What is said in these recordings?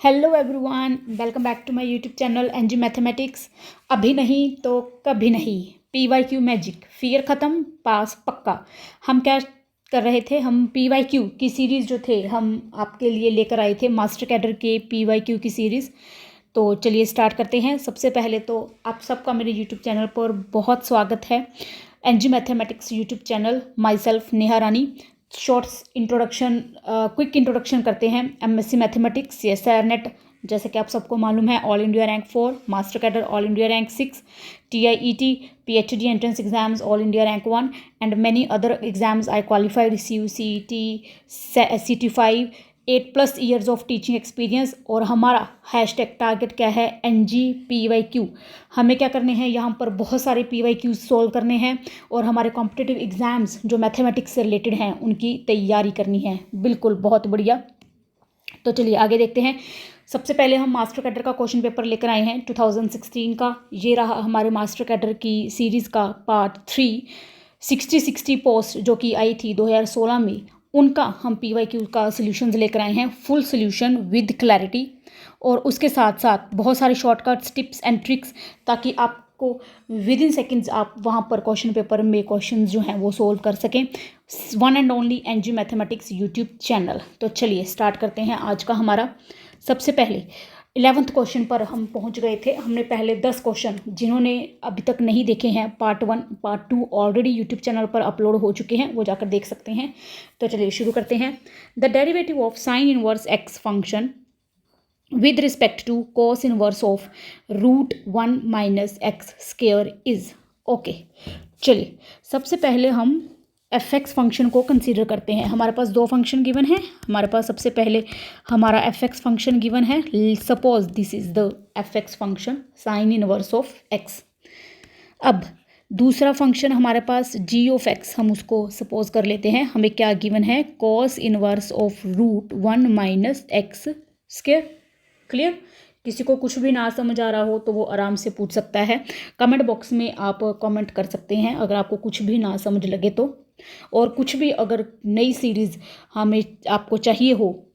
Hello everyone, welcome back to my YouTube channel NG mathematics. अभी नहीं तो कभी नहीं, पीवाईक्यू मैजिक, फियर ख़त्म पास पक्का। हम क्या कर रहे थे, हम पीवाईक्यू की सीरीज़ जो थे हम आपके लिए लेकर आए थे, मास्टर कैडर के पीवाईक्यू की सीरीज़। तो चलिए स्टार्ट करते हैं। सबसे पहले तो आप सबका मेरे यूट्यूब चैनल पर बहुत स्वागत है। NG mathematics YouTube channel, myself Neha Rani. Shorts introduction, quick introduction करते हैं। एमएससी मैथमेटिक्स, सीएसआई नेट, जैसे कि आप सबको मालूम है, all India rank 4, master cadre all India rank 6, TIET PhD entrance exams all India rank 1 and many other exams I qualified, CUCET, CT5, 8+ years of teaching experience. और हमारा hashtag target क्या है, NGPYQ। हमें क्या करने हैं, यहाँ पर बहुत सारे PYQ सॉल्व करने हैं और हमारे कॉम्पिटिटिव एग्जाम्स जो मैथमेटिक्स से रिलेटेड हैं उनकी तैयारी करनी है। बिल्कुल, बहुत बढ़िया। तो चलिए आगे देखते हैं। सबसे पहले हम मास्टर कैडर का क्वेश्चन पेपर लेकर आए हैं 2016 का। ये रहा हमारे मास्टर कैडर की सीरीज़ का पार्ट 3, 60 पोस्ट जो कि आई थी 2016 में, उनका हम PYQ का सॉल्यूशंस लेकर आए हैं, फुल सॉल्यूशन विद क्लैरिटी। और उसके साथ साथ बहुत सारे शॉर्टकट्स, टिप्स एंड ट्रिक्स, ताकि आपको विद इन सेकेंड्स आप वहाँ पर क्वेश्चन पेपर में क्वेश्चन जो हैं वो सोल्व कर सकें। One and only NG mathematics YouTube channel. तो चलिए स्टार्ट करते हैं आज का हमारा। सबसे पहले 11th क्वेश्चन पर हम पहुंच गए थे। हमने पहले 10 क्वेश्चन, जिन्होंने अभी तक नहीं देखे हैं, part 1 part 2 already YouTube channel पर अपलोड हो चुके हैं, वो जाकर देख सकते हैं। तो चलिए शुरू करते हैं। The derivative of sine inverse x function with respect to cos inverse of √1 minus x square is okay. चलिए सबसे पहले हम fx फंक्शन को कंसीडर करते हैं। हमारे पास दो फंक्शन गिवन है। हमारे पास सबसे पहले हमारा fx फंक्शन गिवन है। Suppose this is the fx function sine inverse of x। अब दूसरा फंक्शन हमारे पास g ऑफ x, हम उसको सपोज कर लेते हैं। हमें क्या गिवन है, cos inverse of √1 minus x square. Clear? किसी को कुछ भी ना समझ आ रहा हो तो वो आराम से पूछ सकता है। कमेंट बॉक्स में आप कमेंट कर सकते हैं अगर आपको कुछ भी ना समझ लगे तो। और कुछ भी अगर नई सीरीज़ हमें आपको चाहिए हो,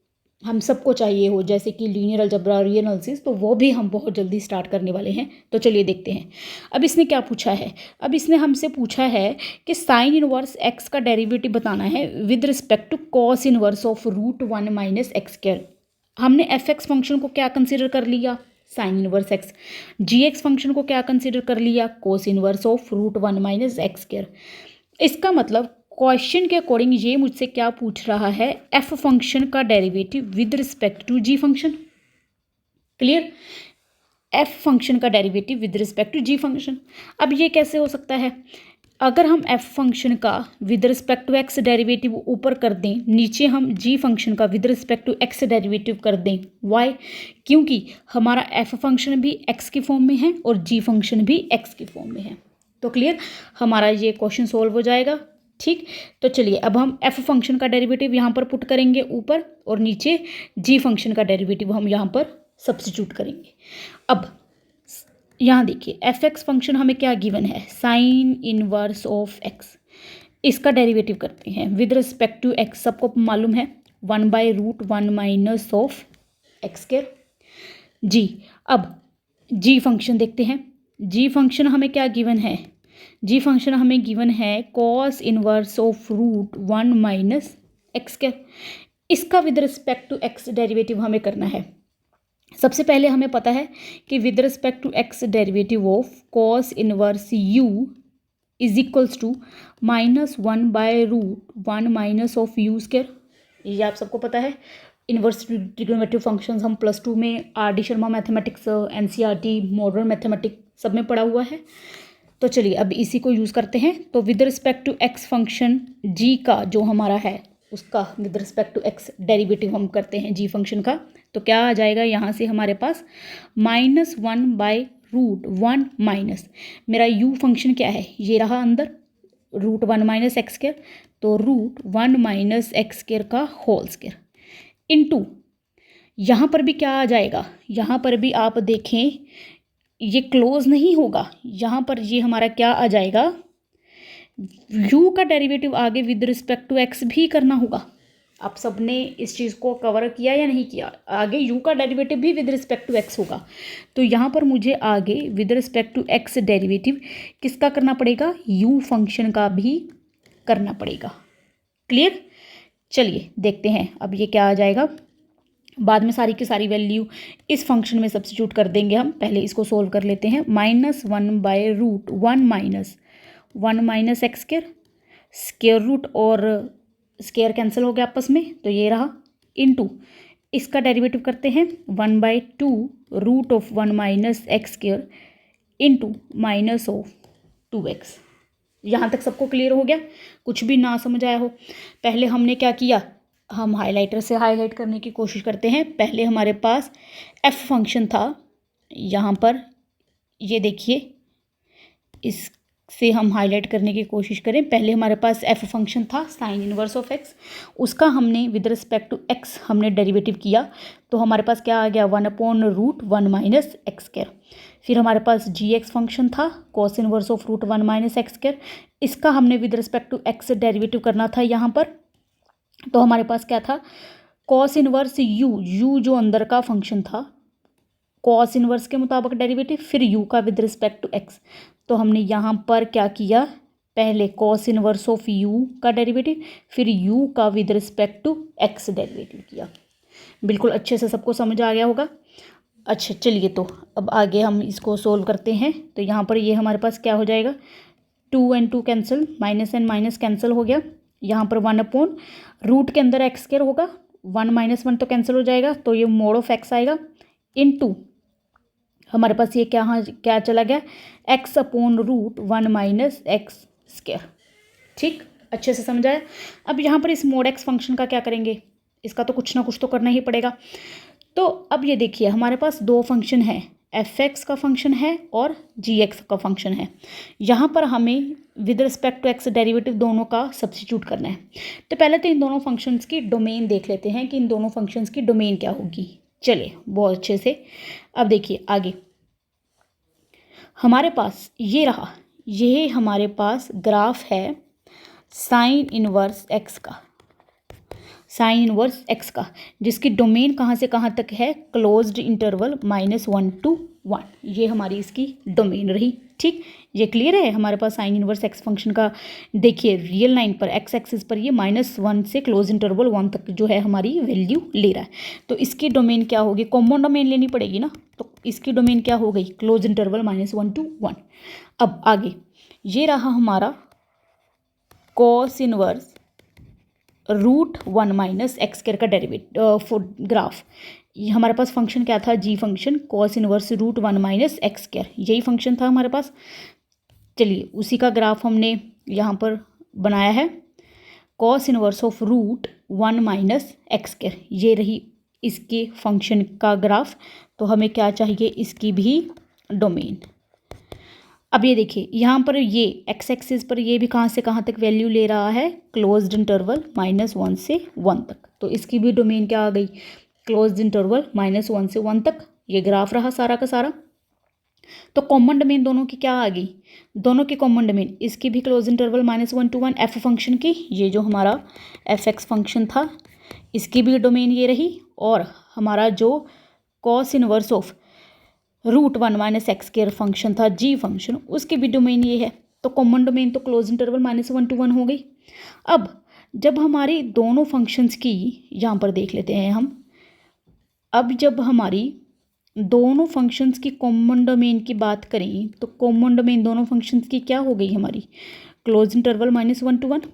हम सबको चाहिए हो, जैसे कि लीनियर अलजेब्रा, रियल एनालिसिस, तो वो भी हम बहुत जल्दी स्टार्ट करने वाले हैं। तो चलिए देखते हैं। अब इसने क्या पूछा है, अब इसने हमसे पूछा है कि साइन इनवर्स एक्स का डेरिवेटिव बताना है with respect to cos inverse of √1 minus x square. हमने fx फंक्शन को क्या कंसीडर कर लिया, sine inverse x. gx function को क्या कंसीडर कर लिया, cos inverse of √1 minus x square. इसका मतलब क्वेश्चन के अकॉर्डिंग ये मुझसे क्या पूछ रहा है, f फंक्शन का derivative with respect to g function. Clear? f function का derivative with respect to g function. अब ये कैसे हो सकता है, अगर हम f फंक्शन का with respect to x derivative ऊपर कर दें, नीचे हम g फंक्शन का with respect to x derivative कर दें। वाई? क्योंकि हमारा f फंक्शन भी x की फॉर्म में है और g फंक्शन भी x की फॉर्म में है। तो क्लियर, हमारा ये क्वेश्चन सोल्व हो जाएगा। ठीक, तो चलिए अब हम f फंक्शन का डेरिवेटिव यहाँ पर पुट करेंगे ऊपर, और नीचे g फंक्शन का डेरिवेटिव हम यहाँ पर सब्स्टिट्यूट करेंगे। अब यहाँ देखिए, fx फंक्शन हमें क्या गिवन है, साइन इनवर्स ऑफ x। इसका डेरिवेटिव करते हैं विद रिस्पेक्ट टू x। सबको मालूम है 1/√1 माइनस ऑफ एक्स स्क्वायर। जी, अब g फंक्शन देखते हैं। g फंक्शन हमें क्या गिवन है, g फंक्शन हमें गिवन है cos inverse of √1 minus x square. इसका with respect to x derivative हमें करना है। सबसे पहले हमें पता है कि with respect to x derivative of cos inverse u is equals to -1/√1 minus of u square. ये आप सबको पता है। इनवर्स ट्रिग्नोमेट्रिक फंक्शंस हम +2 में RD Sharma mathematics, NCERT, modern mathematics सब में पढ़ा हुआ है। तो चलिए अब इसी को यूज़ करते हैं। तो with respect to x function g का जो हमारा है, उसका with respect to x derivative हम करते हैं g फंक्शन का। तो क्या आ जाएगा, यहाँ से हमारे पास -1/√1 माइनस, मेरा u फंक्शन क्या है, ये रहा अंदर √1 माइनस एक्स स्क्वायर, तो √1 माइनस एक्स स्क्वायर का होल स्क्वायर इनटू, यहाँ पर भी क्या आ जाएगा, यहाँ पर भी आप देखें ये क्लोज नहीं होगा, यहाँ पर ये हमारा क्या आ जाएगा, u का डेरिवेटिव आगे विद रिस्पेक्ट टू x भी करना होगा। आप सब ने इस चीज़ को कवर किया या नहीं किया? आगे u का डेरिवेटिव भी विद रिस्पेक्ट टू x होगा, तो यहाँ पर मुझे आगे with respect to x derivative किसका करना पड़ेगा? u फंक्शन का भी करना पड़ेगा। क्लियर? चलिए देखते हैं अब ये क्या आ जाएगा। बाद में सारी की सारी वैल्यू इस फंक्शन में सब्स्टिट्यूट कर देंगे हम। पहले इसको सोल्व कर लेते हैं। -1/√1 - एक्स स्क्वायर रूट और स्क्वायर कैंसिल हो गया आपस में, तो ये रहा इनटू इसका डेरिवेटिव करते हैं 1/2√1 - एक्स स्क्वायर इनटू -2x। यहाँ तक सबको क्लियर हो गया? कुछ भी ना समझ आया हो? पहले हमने क्या किया, हम हाइलाइटर से हाईलाइट करने की कोशिश करते हैं। पहले हमारे पास f फंक्शन था, यहाँ पर ये देखिए, इससे हम हाईलाइट करने की कोशिश करें। पहले हमारे पास f फंक्शन था साइन इनवर्स ऑफ x, उसका हमने विद रिस्पेक्ट टू x हमने डेरिवेटिव किया, तो हमारे पास क्या आ गया? 1/√1 - एक्स स्क्वायर। फिर हमारे पास gx फंक्शन था cos inverse of √1 - x square, इसका हमने with respect to x derivative करना था यहाँ पर, तो हमारे पास क्या था? कॉस इनवर्स u जो अंदर का फंक्शन था, कॉस इनवर्स के मुताबिक डेरिवेटिव, फिर u का विद रिस्पेक्ट टू x। तो हमने यहाँ पर क्या किया? पहले कॉस इनवर्स ऑफ u का डेरिवेटिव, फिर u का with respect to x derivative किया। बिल्कुल अच्छे से सबको समझ आ गया होगा? अच्छा चलिए, तो अब आगे हम इसको सोल्व करते हैं। तो यहाँ पर ये हमारे पास क्या हो जाएगा? 2 and 2 cancel, minus and minus cancel हो गया। यहाँ पर 1/रूट के अंदर एक्स स्क्वायर होगा, 1 - 1 तो कैंसिल हो जाएगा, तो ये मोड ऑफ एक्स आएगा इनटू हमारे पास ये क्या चला गया? x/√1 - x square. ठीक, अच्छे से समझ आया? अब यहाँ पर इस मोड एक्स फंक्शन का क्या करेंगे? इसका तो कुछ ना कुछ तो करना ही पड़ेगा। तो अब ये देखिए, हमारे पास दो फंक्शन है, f(x) का फंक्शन है और g(x) का फंक्शन है। यहाँ पर हमें with respect to x derivative दोनों का सब्स्टिट्यूट करना है। तो पहले तो इन दोनों फंक्शंस की डोमेन देख लेते हैं कि इन दोनों फंक्शंस की डोमेन क्या होगी। चलिए बहुत अच्छे से अब देखिए आगे हमारे पास ये रहा, ये हमारे पास ग्राफ है साइन इनवर्स x का, साइन इनवर्स x का, जिसकी डोमेन कहाँ से कहाँ तक है? क्लोज्ड इंटरवल -1 to 1, ये हमारी इसकी डोमेन रही। ठीक, ये क्लियर है? हमारे पास साइन इनवर्स x फंक्शन का देखिए रियल लाइन पर x एक्सिस पर ये -1 से क्लोज इंटरवल 1 तक जो है हमारी वैल्यू ले रहा है, तो इसकी डोमेन क्या होगी? कॉमन डोमेन लेनी पड़ेगी ना, तो इसकी डोमेन क्या हो गई? Close interval -1 to 1। अब आगे ये रहा हमारा कॉस इनवर्स √1 - एक्स स्क्वायर का डेरिवेटिव ग्राफ। हमारे पास फंक्शन क्या था? g function cos inverse √1 - x square, यही फंक्शन था हमारे पास। चलिए उसी का ग्राफ हमने यहाँ पर बनाया है, cos inverse of √1 - x square, ये रही इसके फंक्शन का ग्राफ। तो हमें क्या चाहिए? इसकी भी डोमेन। अब ये देखिए यहाँ पर ये एक्स एक्सिस पर ये भी कहाँ से कहाँ तक वैल्यू ले रहा है? क्लोज्ड इंटरवल -1 से 1 तक, तो इसकी भी डोमेन क्या आ गई? क्लोज्ड इंटरवल -1 से 1 तक। ये ग्राफ रहा सारा का सारा। तो कॉमन डोमेन दोनों की क्या आ गई? दोनों की कॉमन डोमेन, इसकी भी close interval -1 to 1 f function की, ये जो हमारा f(x) फंक्शन था इसकी भी डोमेन ये रही, और हमारा जो cos inverse of √1 - x square function था g फंक्शन, उसकी भी डोमेन ये है। तो कॉमन डोमेन तो क्लोज इंटरवल -1 to 1 हो गई। अब जब हमारी दोनों फंक्शंस की, यहाँ पर देख लेते हैं हम, अब जब हमारी दोनों फंक्शंस की कॉमन डोमेन की बात करें तो कॉमन डोमेन दोनों फंक्शंस की क्या हो गई हमारी? Close interval -1 to 1।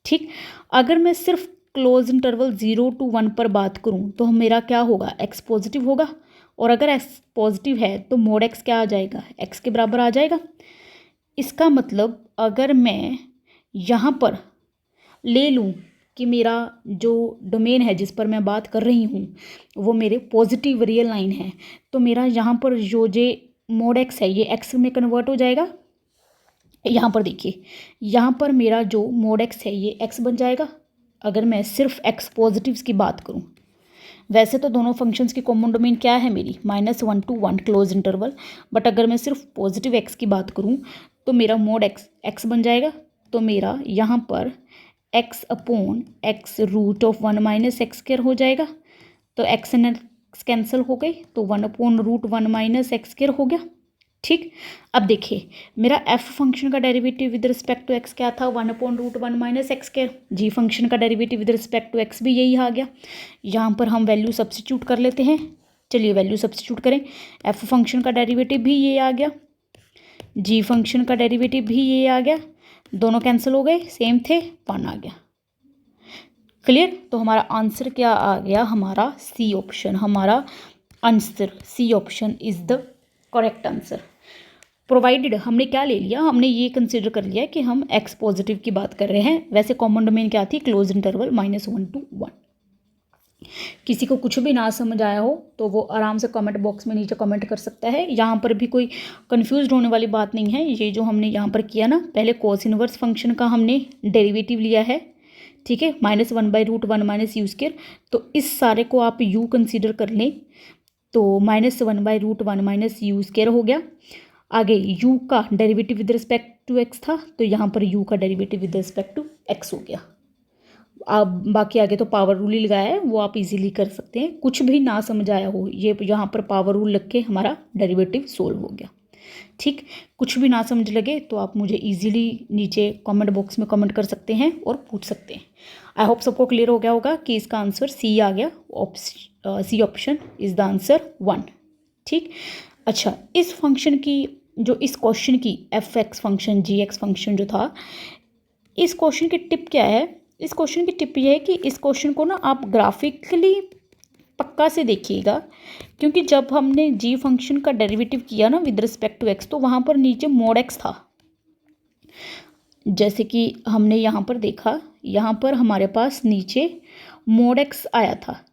ठीक, अगर मैं सिर्फ क्लोज इंटरवल 0 to 1 पर बात करूं तो मेरा क्या होगा? x पॉजिटिव होगा, और अगर x पॉजिटिव है तो मोड x क्या आ जाएगा? x के बराबर आ जाएगा। इसका मतलब अगर मैं यहाँ पर ले लूँ कि मेरा जो डोमेन है जिस पर मैं बात कर रही हूँ वो मेरे पॉजिटिव रियल लाइन है, तो मेरा यहाँ पर जो मोड x है ये x में कन्वर्ट हो जाएगा। यहाँ पर देखिए, यहाँ पर मेरा जो मोड x है ये x बन जाएगा अगर मैं सिर्फ x पॉजिटिव्स की बात करूँ। वैसे तो दोनों फंक्शंस की कॉमन डोमेन क्या है मेरी? -1 to 1 क्लोज इंटरवल, बट अगर मैं सिर्फ पॉजिटिव x की बात करूँ तो मेरा मोड x बन जाएगा। तो मेरा यहाँ पर x upon x root of 1 minus x square हो जाएगा। तो एक्स एंड एक्स कैंसिल हो गई, तो 1 upon root 1 minus x square हो गया। ठीक, अब देखिए मेरा एफ फंक्शन का derivative with respect to x क्या था, 1 upon root 1 minus x square. G function का derivative with respect to x भी यही आ गया। यहाँ पर हम वैल्यू सब्स्टिट्यूट कर लेते हैं। चलिए वैल्यू सब्स्टिट्यूट करें। एफ फंक्शन का डेरिवेटिव भी ये आ गया, जी फंक्शन का डेरिवेटिव भी ये आ गया, दोनों कैंसिल हो गए, सेम थे, 1 आ गया। क्लियर। तो हमारा आंसर क्या आ गया, हमारा सी ऑप्शन, हमारा answer C option is the correct answer. Provided हमने क्या ले लिया, हमने ये कंसिडर कर लिया कि हम एक्स पॉजिटिव की बात कर रहे हैं। वैसे कॉमन डोमेन क्या थी, क्लोज इंटरवल -1 to 1। किसी को कुछ भी ना समझ आया हो तो वो आराम से कमेंट बॉक्स में नीचे कमेंट कर सकता है। यहाँ पर भी कोई कंफ्यूज होने वाली बात नहीं है। ये जो हमने यहाँ पर किया ना, पहले कोस इनवर्स फंक्शन का हमने डेरिवेटिव लिया है, ठीक है, -1/√1 माइनस यू स्क्वायर। तो इस सारे को आप यू कंसिडर कर लें, तो -1/√1 माइनस यू स्क्वायर हो गया। आगे u का derivative with respect to x था, तो यहाँ पर u का derivative with respect to x हो गया। अब बाकी आगे तो पावर रूल ही लगाया है, वो आप इजीली कर सकते हैं। कुछ भी ना समझ आया हो, ये यहाँ पर पावर रूल लग के हमारा डेरिवेटिव सोल्व हो गया। ठीक, कुछ भी ना समझ लगे तो आप मुझे इजीली नीचे कमेंट बॉक्स में कमेंट कर सकते हैं और पूछ सकते हैं। आई होप सबको क्लियर हो गया होगा कि इसका आंसर सी आ गया। C option is the answer 1। ठीक, अच्छा, इस फंक्शन की जो इस क्वेश्चन की एफ एक्स फंक्शन जी एक्स फंक्शन जो था, इस क्वेश्चन की टिप क्या है, इस क्वेश्चन की टिप ये है कि इस क्वेश्चन को ना आप ग्राफिकली पक्का से देखिएगा, क्योंकि जब हमने जी फंक्शन का डेरिवेटिव किया ना विद रिस्पेक्ट टू एक्स, तो वहाँ पर नीचे मोड एक्स था। जैसे कि हमने यहाँ पर देखा, यहाँ पर हमारे पास नीचे मोड एक्स आया था।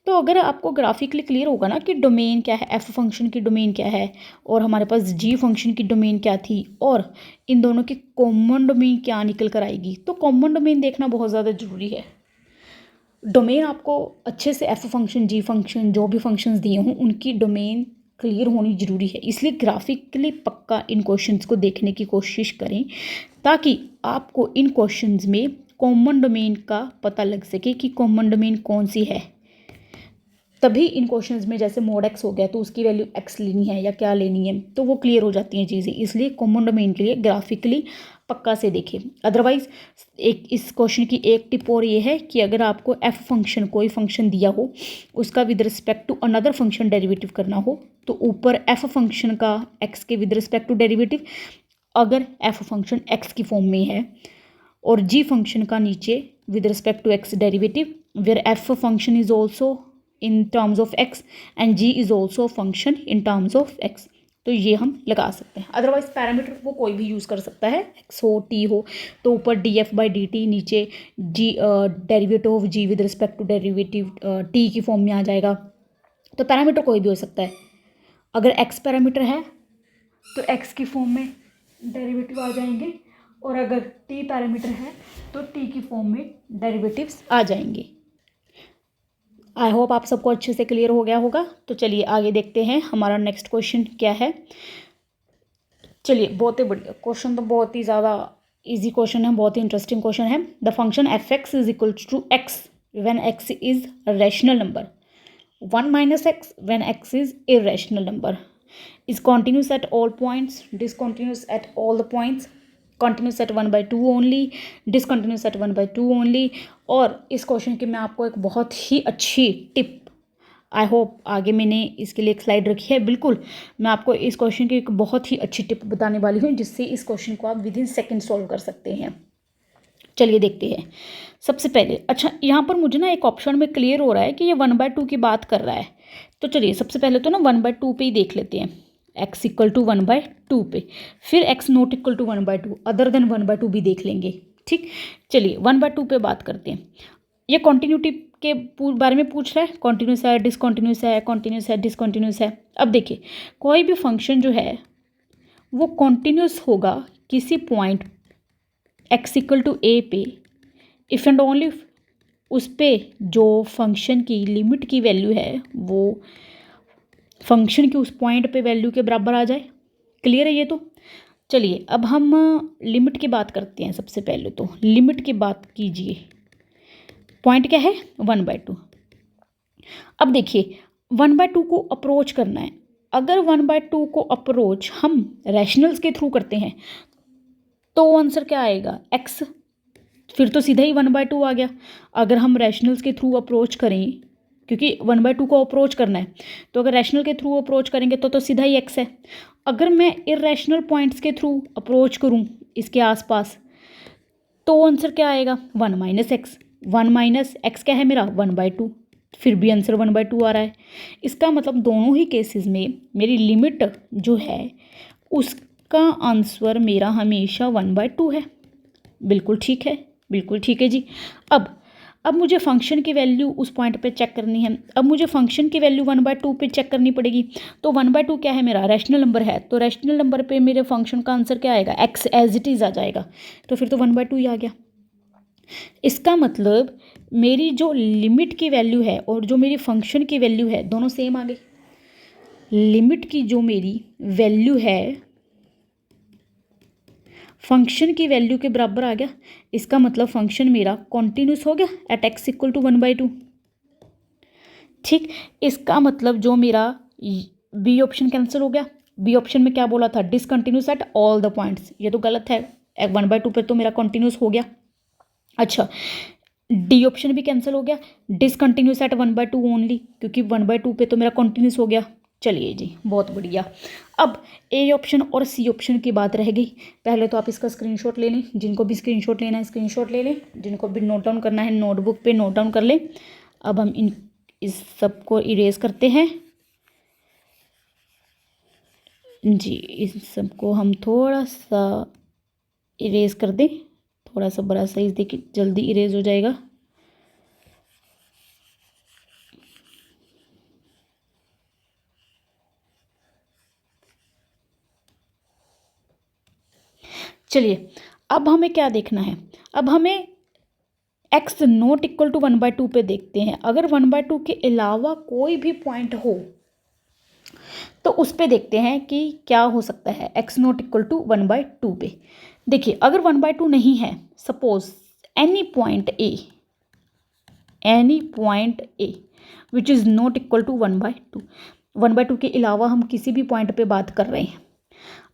तो अगर आपको ग्राफिकली क्लियर होगा ना कि डोमेन क्या है, एफ फंक्शन की डोमेन क्या है और हमारे पास जी फंक्शन की डोमेन क्या थी और इन दोनों की कॉमन डोमेन क्या निकल कर आएगी, तो कॉमन डोमेन देखना बहुत ज़्यादा ज़रूरी है। डोमेन आपको अच्छे से एफ फंक्शन जी फंक्शन जो भी फंक्शंस दिए हों उनकी डोमेन क्लियर होनी ज़रूरी है। इसलिए ग्राफिकली पक्का इन क्वेश्चंस को देखने की कोशिश करें, ताकि आपको इन क्वेश्चंस में कॉमन डोमेन का पता लग सके कि कॉमन डोमेन कौन सी है। तभी इन क्वेश्चंस में जैसे मोड एक्स हो गया तो उसकी वैल्यू एक्स लेनी है या क्या लेनी है, तो वो क्लियर हो जाती हैं चीज़ें। इसलिए कॉमन डोमेन के लिए ग्राफिकली पक्का से देखें। अदरवाइज एक इस क्वेश्चन की एक टिप और ये है कि अगर आपको एफ फंक्शन कोई फंक्शन दिया हो, उसका with respect to another function derivative करना हो, तो ऊपर एफ फंक्शन का एक्स के विद रिस्पेक्ट टू डेरिवेटिव अगर एफ फंक्शन एक्स की फॉर्म में है, और जी फंक्शन का नीचे with respect to x derivative, where F function is also in terms of x and g is also a function in terms of x, तो ये हम लगा सकते हैं। अदरवाइज पैरामीटर वो कोई भी यूज़ कर सकता है, x हो t हो, तो ऊपर df/dt नीचे g derivative of g with respect to derivative t की फॉर्म में आ जाएगा। तो पैरामीटर कोई भी हो सकता है। अगर x पैरामीटर है तो x की फॉर्म में डेरिवेटिव आ जाएंगे, और अगर t पैरामीटर है तो t की फॉर्म में डेरिवेटिव्स आ जाएंगे। आई होप आप सबको अच्छे से क्लियर हो गया होगा। तो चलिए आगे देखते हैं हमारा नेक्स्ट क्वेश्चन क्या है। चलिए, बहुत ही बढ़िया क्वेश्चन, तो बहुत ही ज़्यादा इजी क्वेश्चन है, बहुत ही इंटरेस्टिंग क्वेश्चन है। The function F x is equal to x when x is rational number, 1 minus x when x is irrational number, is continuous at all points, discontinuous at all the points, continuous at 1/2 only, discontinuous at 1/2 only. और इस question की मैं आपको एक बहुत ही अच्छी tip, I hope आगे मैंने इसके लिए एक स्लाइड रखी है, बिल्कुल मैं आपको इस क्वेश्चन की एक बहुत ही अच्छी टिप बताने वाली हूँ, जिससे इस क्वेश्चन को आप विद इन सेकेंड सॉल्व कर सकते हैं। चलिए देखते हैं। सबसे पहले, अच्छा यहाँ पर मुझे ना एक ऑप्शन में क्लियर हो रहा है कि ये 1/2 की बात कर रहा है, तो चलिए सबसे पहले तो ना 1/2 पे ही देख लेते हैं, x इक्वल टू 1/2 पे, फिर x not equal to 1/2, other than 1/2 भी देख लेंगे। ठीक, चलिए 1/2 पे बात करते हैं। ये कॉन्टिन्यूटी के बारे में पूछ रहा है, कॉन्टिन्यूस है, डिसकॉन्टिन्यूस है, कॉन्टिन्यूस है, डिसकॉन्टिन्यूस है। अब देखिए, कोई भी फंक्शन जो है वो कॉन्टिन्यूस होगा किसी point x equal to a पे, इफ़ एंड ओनली उस पे जो फंक्शन की लिमिट की वैल्यू है वो फंक्शन की उस पॉइंट पे वैल्यू के बराबर आ जाए। क्लियर है ये? तो चलिए अब हम लिमिट की बात करते हैं। सबसे पहले तो लिमिट की बात कीजिए। पॉइंट क्या है? 1/2। अब देखिए 1/2 को अप्रोच करना है। अगर 1/2 को अप्रोच हम रैशनल्स के थ्रू करते हैं तो आंसर क्या आएगा? x। फिर तो सीधा ही 1/2 आ गया। अगर हम रैशनल्स के थ्रू अप्रोच करें, क्योंकि 1/2 को अप्रोच करना है, तो अगर रैशनल के थ्रू अप्रोच करेंगे तो सीधा ही x है। अगर मैं इर्रेशनल पॉइंट्स के थ्रू अप्रोच करूं इसके आसपास, तो आंसर क्या आएगा? 1 - x। 1 - x क्या है मेरा? 1/2। फिर भी आंसर 1/2 आ रहा है। इसका मतलब दोनों ही केसेस में मेरी लिमिट जो है उसका आंसर मेरा हमेशा 1/2 है। बिल्कुल ठीक है, बिल्कुल ठीक है जी। अब मुझे फंक्शन की वैल्यू उस पॉइंट पे चेक करनी है। अब मुझे फंक्शन की वैल्यू 1/2 पे चेक करनी पड़ेगी। तो 1/2 क्या है मेरा? रैशनल नंबर है। तो रैशनल नंबर पे मेरे फंक्शन का आंसर क्या आएगा? x एज इट इज़ आ जाएगा। तो फिर तो 1/2 ही आ गया। इसका मतलब मेरी जो लिमिट की वैल्यू है और जो मेरी फंक्शन की वैल्यू है दोनों सेम आ गई। लिमिट की जो मेरी वैल्यू है फंक्शन की वैल्यू के बराबर आ गया। इसका मतलब फंक्शन मेरा कॉन्टिन्यूस हो गया एट x = 1/2। ठीक, इसका मतलब जो मेरा बी ऑप्शन कैंसिल हो गया। बी ऑप्शन में क्या बोला था? Discontinuous at all the points. ये तो गलत है। 1/2 पे तो मेरा कॉन्टिन्यूस हो गया। अच्छा, डी ऑप्शन भी कैंसिल हो गया। डिसकंटिन्यूस एट 1/2 ओनली, क्योंकि 1/2 पे तो मेरा कॉन्टिन्यूस हो गया। चलिए जी, बहुत बढ़िया। अब ए ऑप्शन और सी ऑप्शन की बात रह गई। पहले तो आप इसका स्क्रीनशॉट ले लें। जिनको भी स्क्रीनशॉट लेना है स्क्रीनशॉट ले लें। जिनको भी नोट डाउन करना है नोटबुक पे नोट डाउन कर लें। अब हम इस सब को इरेज करते हैं जी। इस सब को हम थोड़ा सा इरेज कर दें। थोड़ा सा बड़ा साइज देखिए, जल्दी इरेज हो जाएगा। चलिए अब हमें क्या देखना है? अब हमें x नॉट इक्वल टू 1/2 पे देखते हैं। अगर 1/2 के अलावा कोई भी पॉइंट हो तो उस पे देखते हैं कि क्या हो सकता है x नॉट इक्वल टू 1/2 पे। देखिए अगर 1/2 नहीं है, suppose any point A which is not equal to 1/2। 1/2 के अलावा हम किसी भी पॉइंट पे बात कर रहे हैं।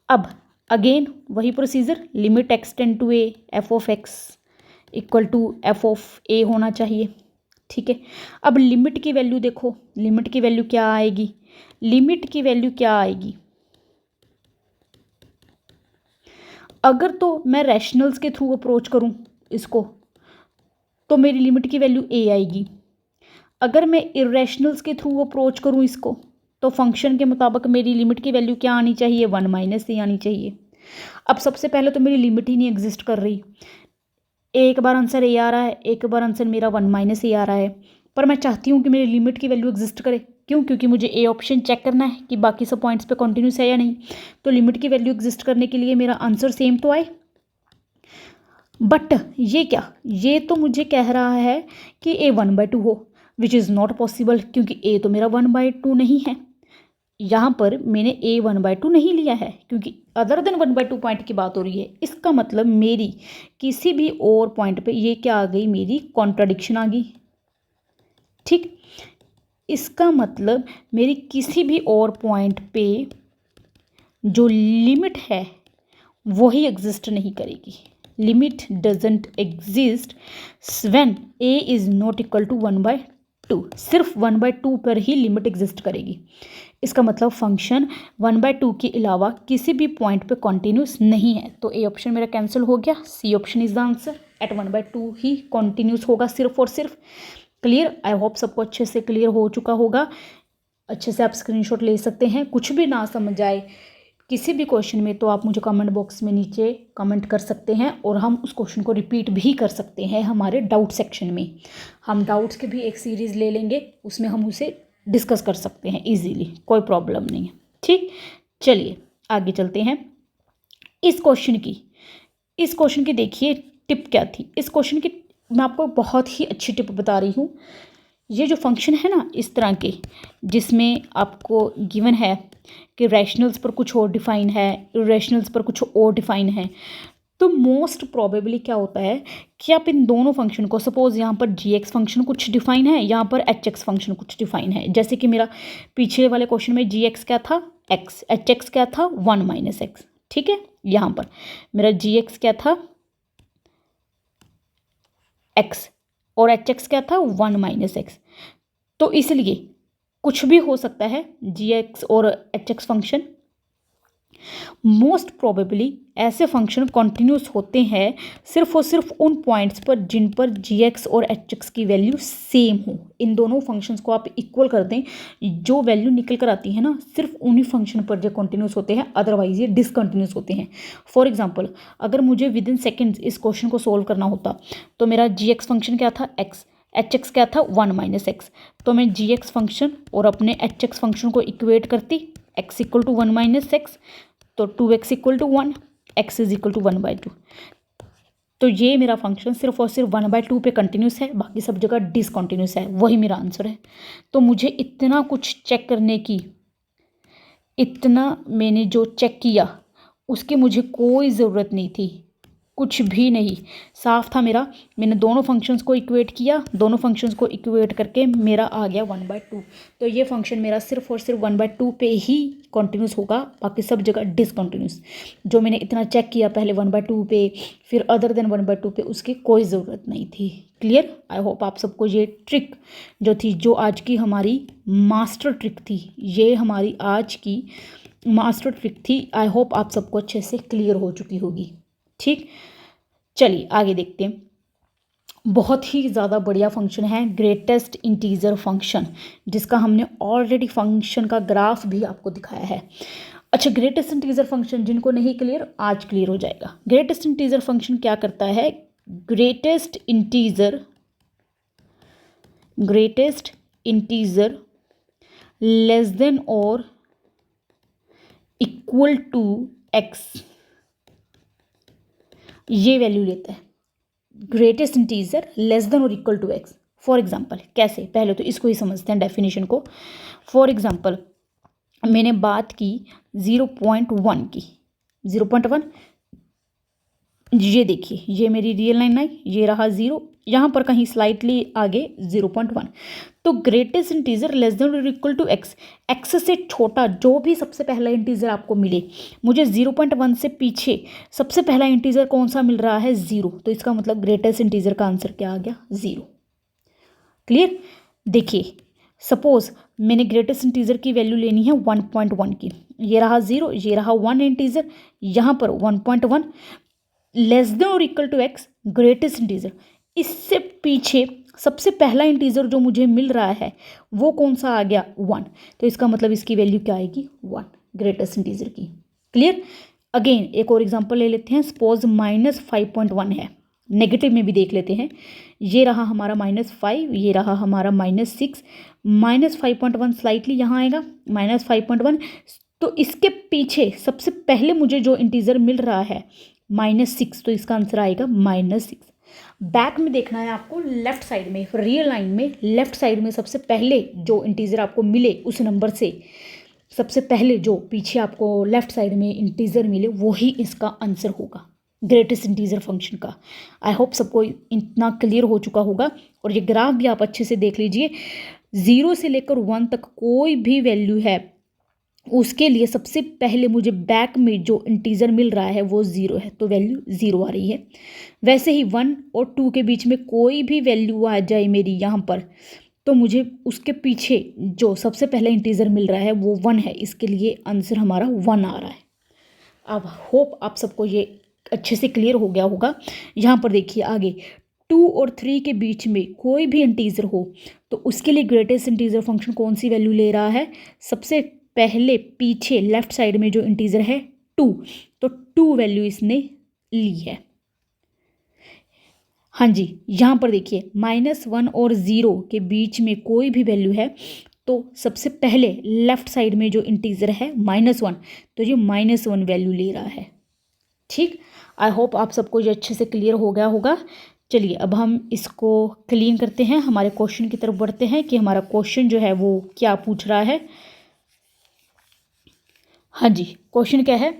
अब अगेन वही procedure, limit x tend to a f(x) equal to f(a) होना चाहिए। ठीक है, अब लिमिट की वैल्यू देखो। लिमिट की वैल्यू क्या आएगी? लिमिट की वैल्यू क्या आएगी? अगर तो मैं रैशनल्स के थ्रू अप्रोच करूं इसको तो मेरी लिमिट की वैल्यू a आएगी। अगर मैं इरेशनल्स के थ्रू अप्रोच करूं इसको तो फंक्शन के मुताबिक मेरी लिमिट की वैल्यू क्या आनी चाहिए? 1 - a आनी चाहिए। अब सबसे पहले तो मेरी लिमिट ही नहीं एग्जिस्ट कर रही। एक बार आंसर a आ रहा है, एक बार आंसर मेरा 1 - a आ रहा है, पर मैं चाहती हूँ कि मेरी लिमिट की वैल्यू एग्जिस्ट करे। क्यों? क्योंकि मुझे ए ऑप्शन चेक करना है कि बाकी सब पॉइंट्स पे कॉन्टिन्यूस है या नहीं। तो लिमिट की वैल्यू एग्जिस्ट करने के लिए मेरा आंसर सेम तो आए। बट ये क्या? ये तो मुझे कह रहा है कि a 1/2 हो, विच इज़ नॉट पॉसिबल, क्योंकि a तो मेरा 1/2 नहीं है। यहाँ पर मैंने a 1/2 नहीं लिया है, क्योंकि अदर देन 1/2 पॉइंट की बात हो रही है। इसका मतलब मेरी किसी भी और पॉइंट पे ये क्या आ गई? मेरी कॉन्ट्राडिक्शन आ गई। ठीक, इसका मतलब मेरी किसी भी और पॉइंट पे जो लिमिट है वही एग्जिस्ट नहीं करेगी। Limit doesn't exist when a is not equal to 1/2। सिर्फ 1/2 पर ही लिमिट एग्जिस्ट करेगी। इसका मतलब फंक्शन 1/2 के अलावा किसी भी पॉइंट पे कॉन्टिन्यूस नहीं है। तो ए ऑप्शन मेरा कैंसिल हो गया। C option is the answer. At 1/2 ही कॉन्टिन्यूस होगा सिर्फ और सिर्फ। क्लियर? आई होप सबको अच्छे से क्लियर हो चुका होगा। अच्छे से आप स्क्रीनशॉट ले सकते हैं। कुछ भी ना समझ आए किसी भी क्वेश्चन में तो आप मुझे कमेंट बॉक्स में नीचे कमेंट कर सकते हैं और हम उस क्वेश्चन को रिपीट भी कर सकते हैं हमारे डाउट सेक्शन में। हम डाउट्स की भी एक सीरीज़ ले लेंगे, उसमें हम उसे डिस्कस कर सकते हैं इजीली, कोई प्रॉब्लम नहीं है। ठीक, चलिए आगे चलते हैं। इस क्वेश्चन की देखिए टिप क्या थी। इस क्वेश्चन की मैं आपको बहुत ही अच्छी टिप बता रही हूँ ये जो फंक्शन है ना इस तरह के, जिसमें आपको गिवन है कि रैशनल्स पर कुछ और डिफाइन है, इरेशनल्स पर कुछ और डिफाइन है, तो मोस्ट प्रोबेबली क्या होता है कि आप इन दोनों फंक्शन को, सपोज यहाँ पर जी एक्स फंक्शन कुछ डिफाइन है, यहाँ पर एच एक्स फंक्शन कुछ डिफाइन है। जैसे कि मेरा पिछले वाले क्वेश्चन में जी एक्स क्या था, एक्स, एच एक्स क्या था, 1 माइनस एक्स। ठीक है, यहाँ पर मेरा जी एक्स क्या था, एक्स, और एच एक्स क्या था, 1 माइनस एक्स। तो इसलिए कुछ भी हो सकता है जी एक्स और H x function. Most probably ऐसे फंक्शन कॉन्टिन्यूस होते हैं सिर्फ और सिर्फ उन पॉइंट्स पर जिन पर जी एक्स और एच एक्स की वैल्यू सेम हो। इन दोनों फंक्शंस को आप इक्वल कर दें, जो वैल्यू निकल कर आती है ना, सिर्फ उन्हीं फंक्शन पर जो कॉन्टिन्यूस होते हैं, अदरवाइज ये डिसकंटिन्यूस होते हैं। फॉर एग्जाम्पल, अगर मुझे विद इन सेकेंड्स इस क्वेश्चन को सोल्व करना होता, तो मेरा जी एक्स फंक्शन क्या था, एक्स, एच एक्स क्या था, 1 माइनस एक्स। तो मैं जी एक्स फंक्शन और अपने एच एक्स फंक्शन को इक्वेट करती, x equal to 1 minus x, तो 2x equal to 1, x is equal to 1/2। तो ये मेरा फंक्शन सिर्फ और सिर्फ 1/2 पे कंटिन्यूस है, बाकी सब जगह डिसकंटिन्यूस है। वही मेरा आंसर है। तो मुझे इतना कुछ चेक करने की, इतना मैंने जो चेक किया उसकी मुझे कोई ज़रूरत नहीं थी, कुछ भी नहीं, साफ था मेरा। मैंने दोनों फंक्शंस को इक्वेट किया, दोनों फंक्शंस को इक्वेट करके मेरा आ गया 1/2। तो ये फंक्शन मेरा सिर्फ और सिर्फ 1/2 पे ही कॉन्टिन्यूस होगा, बाकी सब जगह डिसकंटिन्यूस। जो मैंने इतना चेक किया पहले 1/2 पे, फिर अदर देन 1/2 पे, उसकी कोई ज़रूरत नहीं थी। क्लियर? आई होप आप सबको ये ट्रिक जो थी, जो आज की हमारी मास्टर ट्रिक थी, ये हमारी आज की मास्टर ट्रिक थी, आई होप आप सबको अच्छे से क्लियर हो चुकी होगी। ठीक, चलिए आगे देखते हैं। बहुत ही ज़्यादा बढ़िया फंक्शन है ग्रेटेस्ट इंटीजर फंक्शन, जिसका हमने ऑलरेडी फंक्शन का ग्राफ भी आपको दिखाया है। अच्छा, ग्रेटेस्ट इंटीजर फंक्शन जिनको नहीं क्लियर, आज क्लियर हो जाएगा। ग्रेटेस्ट इंटीजर फंक्शन क्या करता है, ग्रेटेस्ट इंटीजर लेस देन और इक्वल टू एक्स, ये वैल्यू लेता है। ग्रेटेस्ट इंटीजर लेस देन और equal to x. For example कैसे, पहले तो इसको ही समझते हैं डेफिनेशन को। फॉर एग्जाम्पल मैंने बात की 0.1 की, 0.1, ये देखिए ये मेरी रियल लाइन आई, ये रहा 0, यहाँ पर कहीं स्लाइटली आगे 0.1। तो ग्रेटेस्ट इंटीजर लेस देन और इक्वल टू एक्स, एक्स से छोटा जो भी सबसे पहला इंटीजर आपको मिले, मुझे 0.1 से पीछे सबसे पहला इंटीजर कौन सा मिल रहा है, 0, तो इसका मतलब ग्रेटेस्ट इंटीजर का आंसर क्या आ गया, 0। क्लियर? देखिए सपोज मैंने ग्रेटेस्ट इंटीजर की वैल्यू लेनी है 1.1 की, ये रहा 0, ये रहा 1 इंटीजर, यहाँ पर 1.1 लेस देन और equal to x, greatest integer. इससे पीछे सबसे पहला इंटीजर जो मुझे मिल रहा है वो कौन सा आ गया, 1, तो इसका मतलब इसकी वैल्यू क्या आएगी, 1, ग्रेटेस्ट इंटीजर की। क्लियर? अगेन एक और एग्जांपल ले लेते हैं। सपोज -5.1 है, नेगेटिव में भी देख लेते हैं। ये रहा हमारा -5, ये रहा हमारा -6, -5.1 स्लाइटली यहाँ आएगा, -5.1। तो इसके पीछे सबसे पहले मुझे जो इंटीजर मिल रहा है -6, तो इसका आंसर आएगा -6। बैक में देखना है आपको, लेफ्ट साइड में, रियल लाइन में लेफ्ट साइड में सबसे पहले जो इंटीजर आपको मिले उस नंबर से सबसे पहले जो पीछे आपको लेफ्ट साइड में इंटीजर मिले वही इसका आंसर होगा ग्रेटेस्ट इंटीजर फंक्शन का। आई होप सबको इतना क्लियर हो चुका होगा। और ये ग्राफ भी आप अच्छे से देख लीजिए, 0 से लेकर 1 तक कोई भी वैल्यू है उसके लिए सबसे पहले मुझे बैक में जो इंटीजर मिल रहा है वो 0 है, तो वैल्यू 0 आ रही है। वैसे ही 1 और 2 के बीच में कोई भी वैल्यू आ जाए मेरी यहाँ पर, तो मुझे उसके पीछे जो सबसे पहला इंटीजर मिल रहा है वो 1 है, इसके लिए आंसर हमारा 1 आ रहा है। अब होप आप सबको ये अच्छे से क्लियर हो गया होगा। यहाँ पर देखिए आगे 2 और 3 के बीच में कोई भी इंटीजर हो तो उसके लिए ग्रेटेस्ट इंटीजर फंक्शन कौन सी वैल्यू ले रहा है, सबसे पहले पीछे लेफ्ट साइड में जो इंटीजर है 2, तो 2 वैल्यू इसने ली है। हाँ जी, यहाँ पर देखिए -1 और 0 के बीच में कोई भी वैल्यू है तो सबसे पहले लेफ्ट साइड में जो इंटीजर है -1, तो ये -1 वैल्यू ले रहा है। ठीक, आई होप आप सबको ये अच्छे से क्लियर हो गया होगा। चलिए अब हम इसको क्लीन करते हैं, हमारे क्वेश्चन की तरफ बढ़ते हैं कि हमारा क्वेश्चन जो है वो क्या पूछ रहा है। हाँ जी, क्वेश्चन क्या है,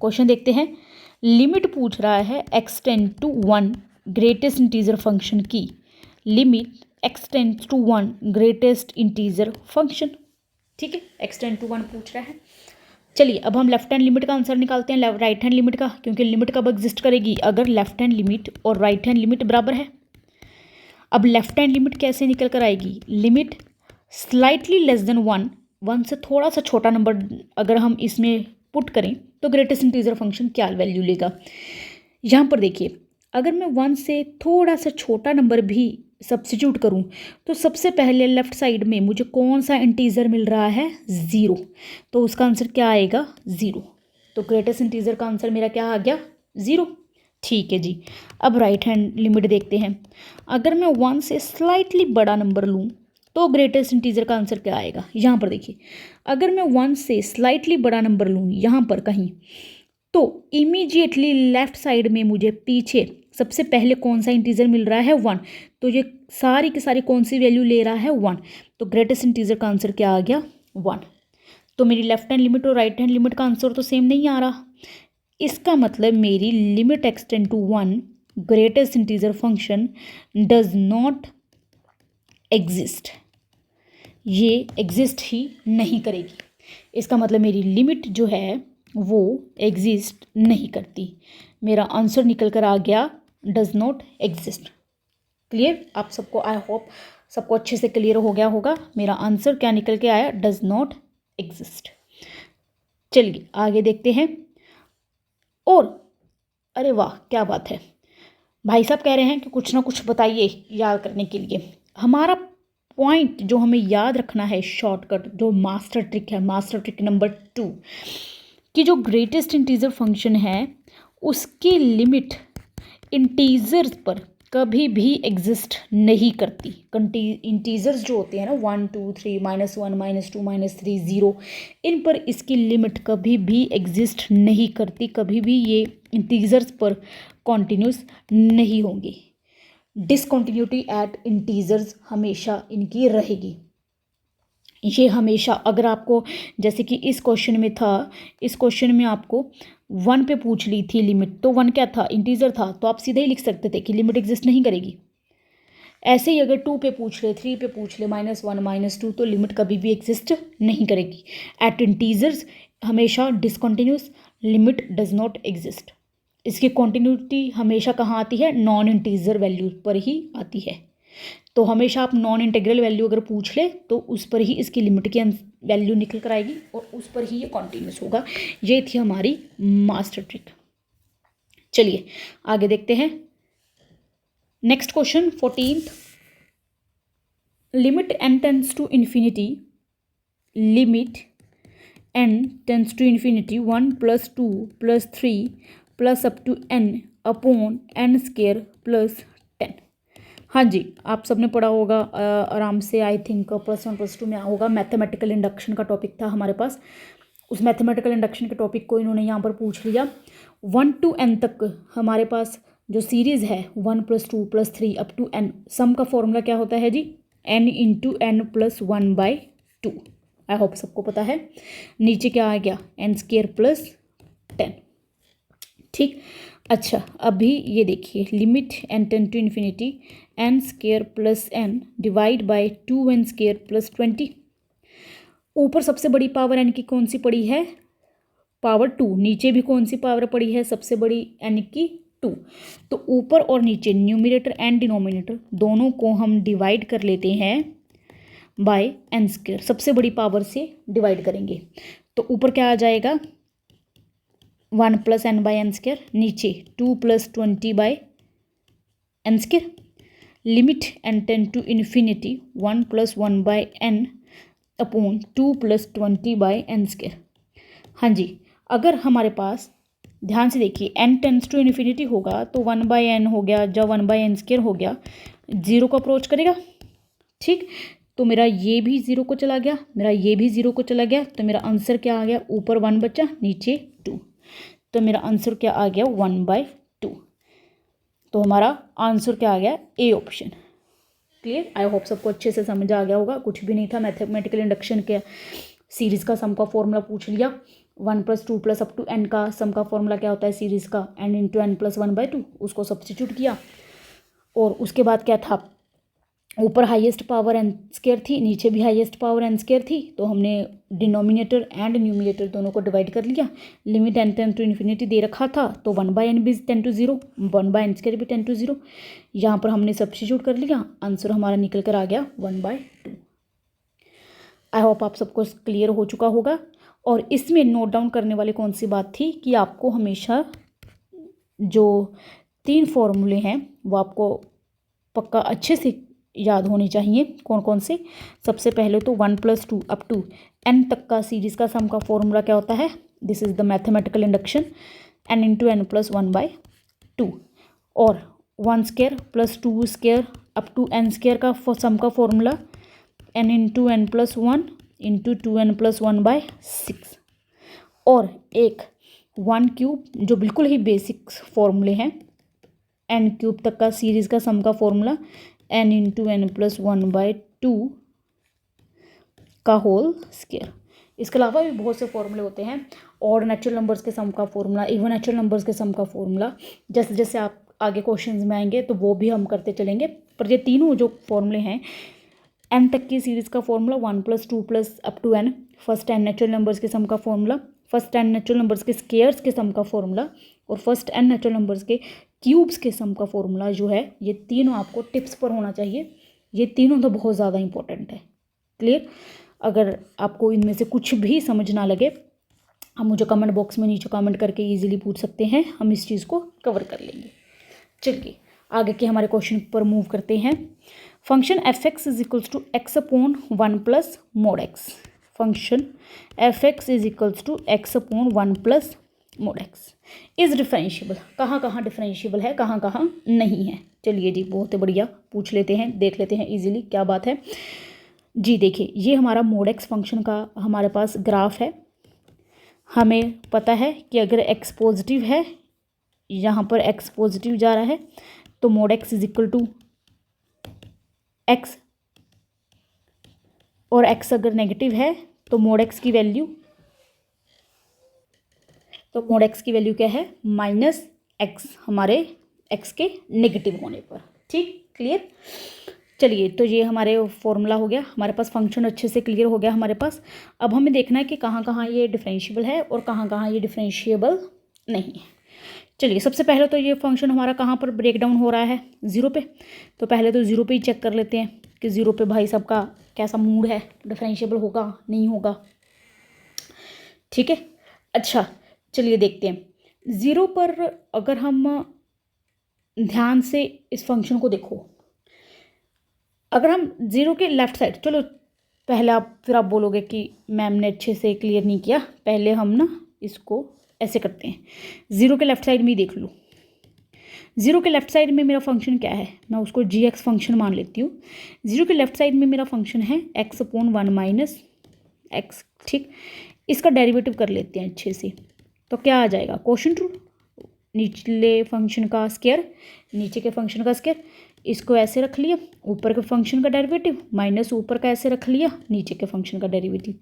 क्वेश्चन देखते हैं। लिमिट पूछ रहा है x tend to 1 greatest integer function की। Limit x tend to 1 greatest integer function. ठीक है, x टेंड टू 1 पूछ रहा है। चलिए अब हम लेफ्ट हैंड लिमिट का आंसर निकालते हैं राइट हैंड लिमिट का, क्योंकि लिमिट कब एग्जिस्ट करेगी, अगर लेफ्ट हैंड लिमिट और राइट हैंड लिमिट बराबर है। अब लेफ्ट हैंड लिमिट कैसे निकल कर आएगी, लिमिट स्लाइटली लेस देन 1 से थोड़ा सा छोटा नंबर अगर हम इसमें पुट करें तो ग्रेटेस्ट इंटीजर फंक्शन क्या वैल्यू लेगा। यहाँ पर देखिए, अगर मैं 1 से थोड़ा सा छोटा नंबर भी सब्स्टिट्यूट करूं तो सबसे पहले लेफ्ट साइड में मुझे कौन सा इंटीजर मिल रहा है, 0, तो उसका आंसर क्या आएगा, 0। तो ग्रेटेस्ट इंटीजर का आंसर मेरा क्या आ गया, 0। ठीक है जी, अब राइट हैंड लिमिट देखते हैं। अगर मैं 1 से स्लाइटली बड़ा नंबर लूँ तो ग्रेटेस्ट इंटीजर का आंसर क्या आएगा। यहाँ पर देखिए, अगर मैं 1 से स्लाइटली बड़ा नंबर लूँ यहाँ पर कहीं, तो इमीडिएटली लेफ्ट साइड में मुझे पीछे सबसे पहले कौन सा इंटीजर मिल रहा है, 1। तो ये सारी की सारी कौन सी वैल्यू ले रहा है, 1। तो ग्रेटेस्ट इंटीजर का आंसर क्या आ गया, 1। तो मेरी लेफ्ट हैंड लिमिट और राइट हैंड लिमिट का आंसर तो सेम नहीं आ रहा। इसका मतलब मेरी limit x tend to 1 greatest integer function does not exist, ये एग्जिस्ट ही नहीं करेगी। इसका मतलब मेरी लिमिट जो है वो एग्जिस्ट नहीं करती। मेरा आंसर निकल कर आ गया डज नॉट एग्जिस्ट। क्लियर, आप सबको, आई होप सबको अच्छे से क्लियर हो गया होगा। मेरा आंसर क्या निकल के आया, डज नॉट एग्जिस्ट। चलिए आगे देखते हैं। और अरे वाह क्या बात है, भाई साहब कह रहे हैं कि कुछ ना कुछ बताइए याद करने के लिए। हमारा पॉइंट जो हमें याद रखना है, शॉर्टकट जो मास्टर ट्रिक है, मास्टर ट्रिक नंबर 2, कि जो ग्रेटेस्ट इंटीजर फंक्शन है उसकी लिमिट इंटीजर्स पर कभी भी एग्जिस्ट नहीं करती। इंटीजर्स जो होते हैं ना 1 2 3 -1 -2 -3 0, इन पर इसकी लिमिट कभी भी एग्जिस्ट नहीं करती, कभी भी ये इंटीजर्स पर कॉन्टिन्यूस नहीं होंगी। डिसकॉन्टिन्यूटी एट इंटीजर्स हमेशा इनकी रहेगी। ये हमेशा, अगर आपको जैसे कि इस क्वेश्चन में था, इस क्वेश्चन में आपको 1 पे पूछ ली थी लिमिट, तो 1 क्या था, इंटीजर था, तो आप सीधे ही लिख सकते थे कि लिमिट एग्जिस्ट नहीं करेगी। ऐसे ही अगर 2 पे पूछ ले, 3 पे पूछ ले, -1 -2, तो लिमिट कभी भी एग्जिस्ट नहीं करेगी। एट इंटीजर्स हमेशा discontinuous, limit does not exist. इसकी कॉन्टिन्यूटी हमेशा कहाँ आती है, नॉन इंटीजर वैल्यू पर ही आती है। तो हमेशा आप नॉन इंटीग्रल वैल्यू अगर पूछ ले तो उस पर ही इसकी लिमिट की वैल्यू निकल कर आएगी और उस पर ही ये कॉन्टिन्यूस होगा। ये थी हमारी मास्टर ट्रिक। चलिए आगे देखते हैं। Next question 14th, limit n tends to infinity, limit n tends to infinity 1 + 2 + 3 + up to n upon n² + 10। हाँ जी, आप सबने पढ़ा होगा आराम से, आई थिंक +1 +2 में होगा। मैथमेटिकल इंडक्शन का टॉपिक था हमारे पास, उस मैथमेटिकल इंडक्शन के टॉपिक को इन्होंने यहाँ पर पूछ लिया। 1 to n तक हमारे पास जो सीरीज़ है 1 + 2 + 3 अप टू n, सम का फॉर्मूला क्या होता है जी, n × n + 1/2। आई होप सबको पता है। नीचे क्या आ गया, n² + 10। ठीक, अच्छा अभी ये देखिए, limit n tend to infinity n² + n divide by 2n² + 20। ऊपर सबसे बड़ी पावर n की कौन सी पड़ी है, पावर 2। नीचे भी कौन सी पावर पड़ी है, सबसे बड़ी n की 2। तो ऊपर और नीचे न्यूमरेटर एंड डिनोमिनेटर दोनों को हम डिवाइड कर लेते हैं बाय n², सबसे बड़ी पावर से डिवाइड करेंगे तो ऊपर क्या आ जाएगा, 1 + n/n², नीचे 2 + 20/n²। Limit n tend to infinity 1 + 1/n upon 2 + 20/n²। हाँ जी, अगर हमारे पास ध्यान से देखिए n टेंड्स टू इन्फिनिटी होगा तो 1/n हो गया, जब 1/n² हो गया 0 को अप्रोच करेगा। ठीक, तो मेरा ये भी 0 को चला गया, मेरा ये भी 0 को चला गया, तो मेरा आंसर क्या आ गया, ऊपर 1 बचा, नीचे 2, तो मेरा आंसर क्या आ गया, 1/2। तो हमारा आंसर क्या आ गया, A option. Clear, I hope सबको अच्छे से समझ आ गया होगा, कुछ भी नहीं था। मैथमेटिकल इंडक्शन के सीरीज़ का सम का फॉर्मूला पूछ लिया, 1 + 2 + अप टू n का सम का फॉर्मूला क्या होता है सीरीज़ का, n × n + 1/2, उसको सब्स्टिट्यूट किया। और उसके बाद क्या था, ऊपर हाईएस्ट पावर n² थी, नीचे भी हाईएस्ट पावर n² थी, तो हमने डिनोमिनेटर एंड न्यूमिनेटर दोनों को डिवाइड कर लिया। Limit n tend to infinity दे रखा था, तो 1/n भी टेंड टू 0, 1/n² भी टेंड टू 0। यहाँ पर हमने सब्स्टिट्यूट कर लिया, आंसर हमारा निकल कर आ गया 1/2। आई होप आप सबको क्लियर हो चुका होगा। और इसमें नोट डाउन करने वाली कौन सी बात थी कि आपको हमेशा जो 3 फॉर्मूले हैं वो आपको पक्का अच्छे से याद होने चाहिए। कौन कौन से, सबसे पहले तो 1 + 2 अप टू n तक का सीरीज़ का सम का फॉर्मूला क्या होता है, this is the mathematical induction, n × n + 1/2। और 1² + 2² अप टू n² का सम का फॉर्मूला n × n + 1 × 2n + 1/6। और एक 1³ जो बिल्कुल ही बेसिक फॉर्मूले हैं, n³ तक का सीरीज़ का सम का फॉर्मूला n × n + 1/2 का होल स्क्वायर। इसके अलावा भी बहुत से फॉर्मूले होते हैं, ऑड नेचुरल नंबर्स के सम का फॉर्मूला, इवन नेचुरल नंबर्स के सम का फॉर्मूला। जैसे जैसे आप आगे क्वेश्चंस में आएंगे तो वो भी हम करते चलेंगे, पर ये तीनों जो फॉर्मूले हैं, n तक की सीरीज़ का formula 1 + 2 + up to n, first n natural numbers के सम का formula, first n natural numbers के स्क्वायर्स के सम का फॉर्मूला, और फर्स्ट n नेचुरल नंबर्स के क्यूब्स के सम का फॉर्मूला जो है, ये तीनों आपको टिप्स पर होना चाहिए। ये तीनों तो बहुत ज़्यादा इंपॉर्टेंट है। क्लियर, अगर आपको इनमें से कुछ भी समझ ना लगे, हम मुझे कमेंट बॉक्स में नीचे कमेंट करके इजीली पूछ सकते हैं, हम इस चीज़ को कवर कर लेंगे। चलिए आगे के हमारे क्वेश्चन पर मूव करते हैं। Function f(x) = x/1 + mod x। Function f(x) = x/1 + mod x is differentiable. कहाँ कहाँ डिफरेंशिएबल है, कहाँ कहाँ नहीं है। चलिए जी, बहुत बढ़िया, पूछ लेते हैं, देख लेते हैं इजीली क्या बात है जी। देखिए, ये हमारा mod x फंक्शन का हमारे पास ग्राफ है। हमें पता है कि अगर x पॉजिटिव है, यहाँ पर x पॉजिटिव जा रहा है, तो mod x = x, और x अगर नेगेटिव है तो mod x की वैल्यू, तो mod x की वैल्यू क्या है, -x, हमारे x के नेगेटिव होने पर। ठीक, क्लियर। चलिए, तो ये हमारे फॉर्मूला हो गया, हमारे पास फंक्शन अच्छे से क्लियर हो गया हमारे पास। अब हमें देखना है कि कहाँ कहाँ ये डिफरेंशिएबल है और कहाँ कहाँ ये डिफरेंशिएबल नहीं है। चलिए, सबसे पहले तो ये फंक्शन हमारा कहाँ पर ब्रेक डाउन हो रहा है, 0 पे। तो पहले तो 0 पे ही चेक कर लेते हैं कि 0 पे भाई साहब का कैसा मूड है, डिफरेंशिएबल होगा नहीं होगा। ठीक है, अच्छा चलिए देखते हैं। 0 पर अगर हम ध्यान से इस फंक्शन को देखो, अगर हम 0 के लेफ्ट साइड, चलो पहले फिर आप बोलोगे कि मैम ने अच्छे से क्लियर नहीं किया, पहले हम ना इसको ऐसे करते हैं। 0 के लेफ्ट साइड में ही देख लो। 0 के लेफ्ट साइड में मेरा फंक्शन क्या है, मैं उसको g(x) फंक्शन मान लेती हूँ। 0 के लेफ्ट साइड में मेरा फंक्शन है x/1 - x। ठीक, इसका डेरिवेटिव कर लेते हैं अच्छे से, तो क्या आ जाएगा, क्वोशिएंट रूल, निचले फंक्शन का स्क्वायर, नीचे के फंक्शन का स्क्वायर, इसको ऐसे रख लिया, ऊपर के फंक्शन का डेरिवेटिव माइनस ऊपर का ऐसे रख लिया, नीचे के फंक्शन का डेरिवेटिव।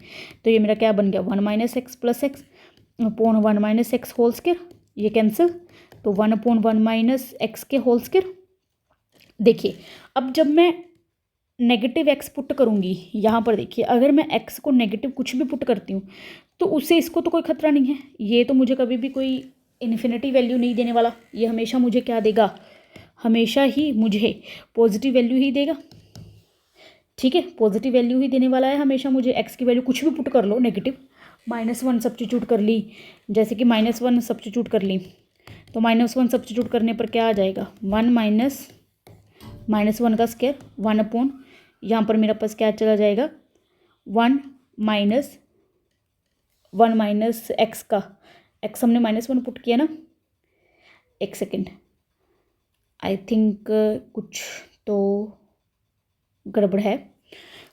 तो ये मेरा क्या बन गया, 1 - x + x upon 1 - x whole square, ये कैंसिल, तो 1/1 - x के होल स्क्वायर। देखिए, अब जब मैं नेगेटिव x पुट करूँगी यहाँ पर, देखिए अगर मैं x को नेगेटिव कुछ भी पुट करती हूँ तो उससे इसको तो कोई खतरा नहीं है, ये तो मुझे कभी भी कोई इन्फिनिटी वैल्यू नहीं देने वाला, ये हमेशा मुझे क्या देगा, हमेशा ही मुझे पॉजिटिव वैल्यू ही देगा। ठीक है, पॉजिटिव वैल्यू ही देने वाला है हमेशा मुझे। x की वैल्यू कुछ भी पुट कर लो, नेगेटिव, -1 सब्स्टिट्यूट कर ली, जैसे कि -1 सब्स्टिट्यूट कर ली, तो -1 सब्स्टिट्यूट करने पर क्या आ जाएगा, 1 - 1 का स्क्वायर, 1/, यहाँ पर मेरा पास क्या चला जाएगा, 1 - x का, x हमने -1 पुट किया ना, एक सेकेंड, आई थिंक कुछ तो गड़बड़ है।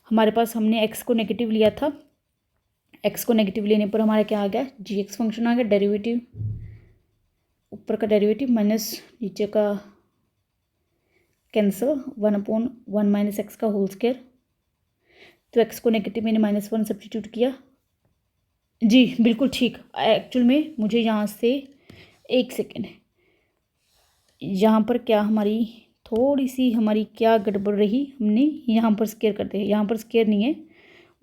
हमारे पास हमने x को नेगेटिव लिया था, x को नेगेटिव लेने पर हमारा क्या आ गया, g(x) फंक्शन आ गया, डेरिवेटिव, ऊपर का डेरिवेटिव माइनस नीचे का कैंसिल, 1/1 माइनस एक्स का होल स्क्वायर। तो एक्स को नेगेटिव मैंने -1 सब्स्टिट्यूट किया। जी बिल्कुल ठीक। एक्चुअल में मुझे यहाँ से एक सेकेंड, यहाँ पर क्या हमारी थोड़ी सी हमारी क्या गड़बड़ रही, हमने यहाँ पर स्क्वायर कर दिया। यहाँ पर स्क्वायर नहीं है,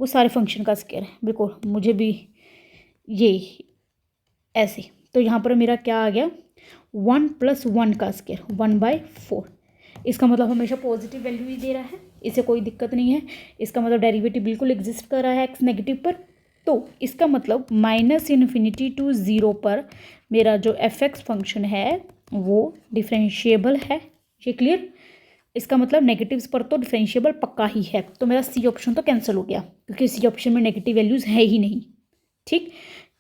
वो सारे फंक्शन का स्क्वायर है। बिल्कुल मुझे भी ये ऐसे, तो यहाँ पर मेरा क्या आ गया, 1 + 1 का स्क्वायर 1/4। इसका मतलब हमेशा पॉजिटिव वैल्यू ही दे रहा है, इसे कोई दिक्कत नहीं है। इसका मतलब डेरिवेटिव बिल्कुल एग्जिस्ट कर रहा है एक्स नेगेटिव पर। तो इसका मतलब -∞ to 0 पर मेरा जो f(x) फंक्शन है वो डिफरेंशिएबल है। ये क्लियर? इसका मतलब नेगेटिव्स पर तो डिफरेंशिएबल पक्का ही है। तो मेरा सी ऑप्शन तो कैंसिल हो गया, क्योंकि सी ऑप्शन में नेगेटिव वैल्यूज़ है ही नहीं। ठीक,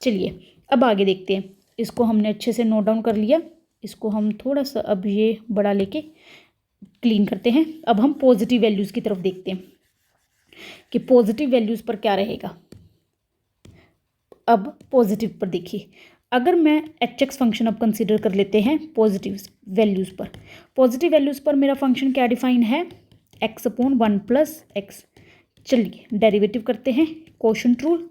चलिए अब आगे देखते हैं। इसको हमने अच्छे से नोट डाउन कर लिया। इसको हम थोड़ा सा अब ये बड़ा लेके क्लीन करते हैं। अब हम पॉजिटिव वैल्यूज़ की तरफ देखते हैं कि पॉजिटिव वैल्यूज़ पर क्या रहेगा। अब पॉजिटिव पर देखिए, अगर मैं hx फंक्शन अब कंसीडर कर लेते हैं पॉजिटिव वैल्यूज़ पर। पॉजिटिव वैल्यूज़ पर मेरा फंक्शन क्या डिफाइन है, x/1 + x। चलिए डेरिवेटिव करते हैं, कोशेंट रूल।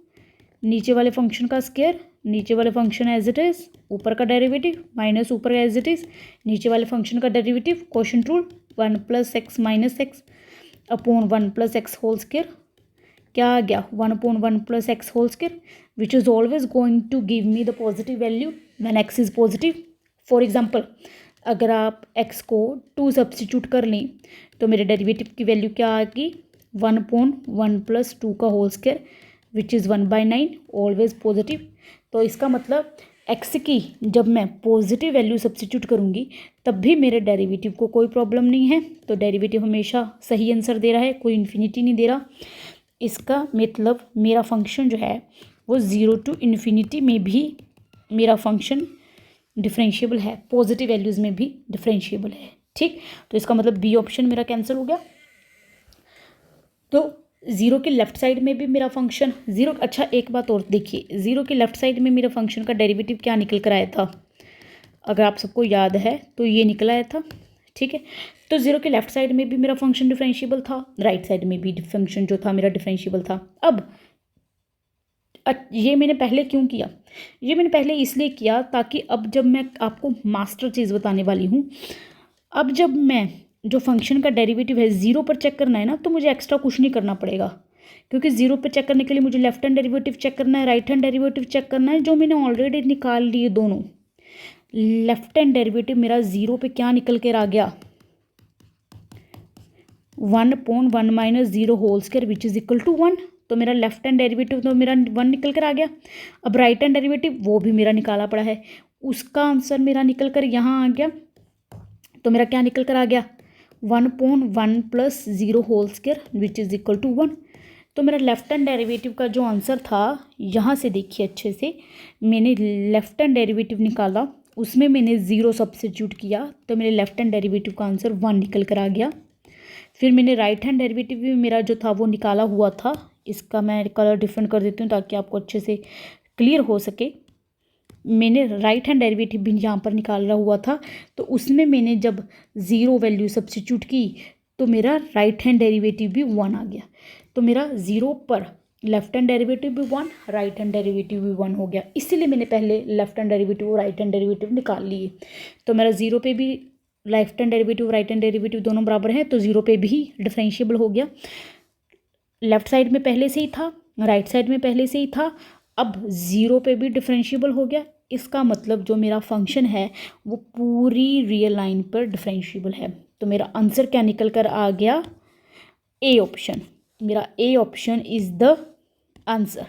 नीचे वाले फंक्शन का स्क्वायर, नीचे वाले फंक्शन एज इट इज़, ऊपर का डेरिवेटिव माइनस ऊपर एज इट इज़, नीचे वाले फंक्शन का derivative, quotient rule 1 + x - x upon 1 + x whole square. क्या आ गया, 1/1 + x whole square, which is always going to give me the positive value when x is positive. For example, अगर आप x को 2 substitute कर लें तो मेरे डेरिवेटिव की वैल्यू क्या आएगी, 1/1 + 2 का whole square, which is 1/9, always positive. तो इसका मतलब x की जब मैं पॉजिटिव वैल्यू सब्स्टिट्यूट करूँगी तब भी मेरे डेरिवेटिव को कोई प्रॉब्लम नहीं है। तो डेरिवेटिव हमेशा सही आंसर दे रहा है, कोई इन्फिनिटी नहीं दे रहा। इसका मतलब मेरा फंक्शन जो है वो 0 to ∞ में भी मेरा फंक्शन डिफरेंशिएबल है, पॉजिटिव वैल्यूज़ में भी डिफरेंशिएबल है। ठीक, तो इसका मतलब बी ऑप्शन मेरा कैंसिल हो गया। तो 0 के लेफ्ट साइड में भी मेरा फंक्शन 0। अच्छा एक बात और देखिए, 0 के लेफ्ट साइड में मेरा फंक्शन का डेरिवेटिव क्या निकल कर आया था, अगर आप सबको याद है तो ये निकल आया था। ठीक है, तो 0 के लेफ्ट साइड में भी मेरा फंक्शन डिफरेंशिएबल था, राइट साइड में भी फंक्शन जो था मेरा डिफरेंशिएबल था। अब ये मैंने पहले क्यों किया, ये मैंने पहले इसलिए किया ताकि अब जब मैं आपको मास्टर चीज़ बताने वाली हूँ, अब जब मैं जो फंक्शन का डेरिवेटिव है 0 पर चेक करना है ना, तो मुझे एक्स्ट्रा कुछ नहीं करना पड़ेगा, क्योंकि 0 पर चेक करने के लिए मुझे लेफ्ट हैंड डेरिवेटिव चेक करना है, राइट हैंड डेरिवेटिव चेक करना है, जो मैंने ऑलरेडी निकाल लिए दोनों। लेफ्ट हैंड डेरिवेटिव मेरा 0 पे क्या निकल कर आ गया, 1/1 - 0 whole square, which is equal to 1। तो मेरा लेफ्ट हैंड डेरिवेटिव तो मेरा 1 निकल कर आ गया। अब राइट हैंड डेरिवेटिव वो भी मेरा निकाला पड़ा है, उसका आंसर मेरा निकल कर यहाँ आ गया। तो मेरा क्या निकल कर आ गया, 1/1 + 0 whole square, which is equal to 1। तो मेरा लेफ्ट हैंड डेरिवेटिव का जो आंसर था, यहाँ से देखिए अच्छे से, मैंने लेफ्ट हैंड डेरिवेटिव निकाला, उसमें मैंने 0 सब्स्टिट्यूट किया, तो मेरे लेफ्ट हैंड डेरिवेटिव का आंसर 1 निकल कर आ गया। फिर मैंने राइट हैंड डेरिवेटिव भी मेरा जो था वो निकाला हुआ था, इसका मैं कलर डिफरेंट कर देती हूँ ताकि आपको अच्छे से क्लियर हो सके। मैंने राइट हैंड डेरिवेटिव भी यहाँ पर निकाला हुआ था, तो उसमें मैंने जब 0 वैल्यू सब्स्टिट्यूट की तो मेरा राइट हैंड डेरिवेटिव भी 1 आ गया। तो मेरा 0 पर लेफ्ट हैंड डेरिवेटिव भी 1, राइट हैंड डेरिवेटिव भी 1 हो गया। इसीलिए मैंने पहले लेफ्ट हैंड डेरिवेटिव और राइट हैंड डेरिवेटिव निकाल लिए। तो मेरा 0 पे भी left hand derivative right hand derivative दोनों बराबर हैं, तो 0 पे भी डिफरेंशिएबल हो गया। लेफ्ट साइड में पहले से ही था, राइट साइड में पहले से ही था, अब 0 पे भी डिफरेंशिएबल हो गया। इसका मतलब जो मेरा फंक्शन है वो पूरी रियल लाइन पर डिफरेंशिएबल है। तो मेरा आंसर क्या निकल कर आ गया, ए ऑप्शन। मेरा A option is the answer.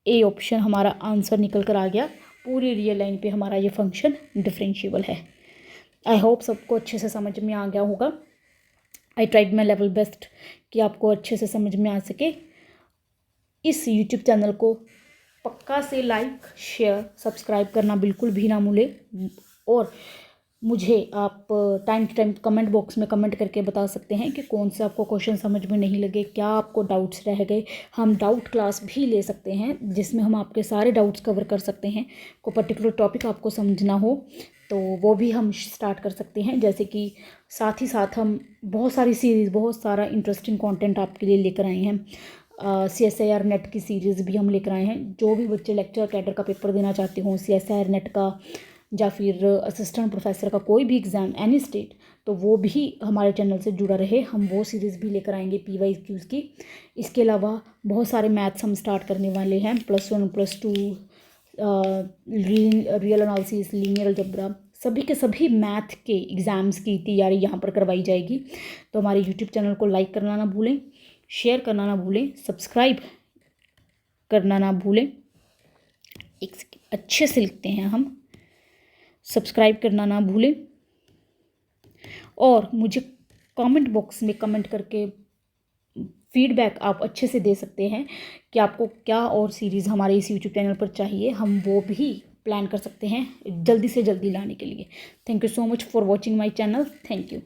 A option हमारा आंसर निकल कर आ गया, पूरी रियल लाइन पे हमारा ये फंक्शन डिफरेंशिएबल है। आई होप सबको अच्छे से समझ में आ गया होगा। I tried my level best कि आपको अच्छे से समझ में आ सके। इस यूट्यूब चैनल को पक्का से लाइक शेयर सब्सक्राइब करना बिल्कुल भी ना भूलें, और मुझे आप time to time comment box में कमेंट करके बता सकते हैं कि कौन से आपको क्वेश्चन समझ में नहीं लगे, क्या आपको डाउट्स रह गए। हम डाउट क्लास भी ले सकते हैं जिसमें हम आपके सारे डाउट्स कवर कर सकते हैं। कोई पर्टिकुलर टॉपिक आपको समझना हो तो वो भी हम स्टार्ट कर सकते हैं, जैसे कि साथ ही साथ हम बहुत सारी सीरीज़, बहुत सारा इंटरेस्टिंग कंटेंट आपके लिए लेकर आए हैं। CSIR नेट की सीरीज़ भी हम लेकर आए हैं। जो भी बच्चे लेक्चर कैडर का पेपर देना चाहते हों, CSIR नेट का या फिर असिस्टेंट प्रोफेसर का कोई भी एग्ज़ाम एनी स्टेट, तो वो भी हमारे चैनल से जुड़ा रहे। हम वो सीरीज़ भी लेकर आएंगे PYQs की। इसके अलावा बहुत सारे मैथ्स हम स्टार्ट करने वाले हैं, +1 +2, रियल एनालिसिस, लीनियर अलजेब्रा, सभी के सभी मैथ के एग्ज़ाम्स की तैयारी यहाँ पर करवाई जाएगी। तो हमारे यूट्यूब चैनल को लाइक करना ना भूलें, शेयर करना ना भूलें, सब्सक्राइब करना ना भूलें। एक अच्छे से लिखते हैं हम, सब्सक्राइब करना ना भूलें। और मुझे कमेंट बॉक्स में कमेंट करके फीडबैक आप अच्छे से दे सकते हैं कि आपको क्या और सीरीज़ हमारे इस यूट्यूब चैनल पर चाहिए। हम वो भी प्लान कर सकते हैं जल्दी से जल्दी लाने के लिए। Thank you so much for watching my channel. Thank you.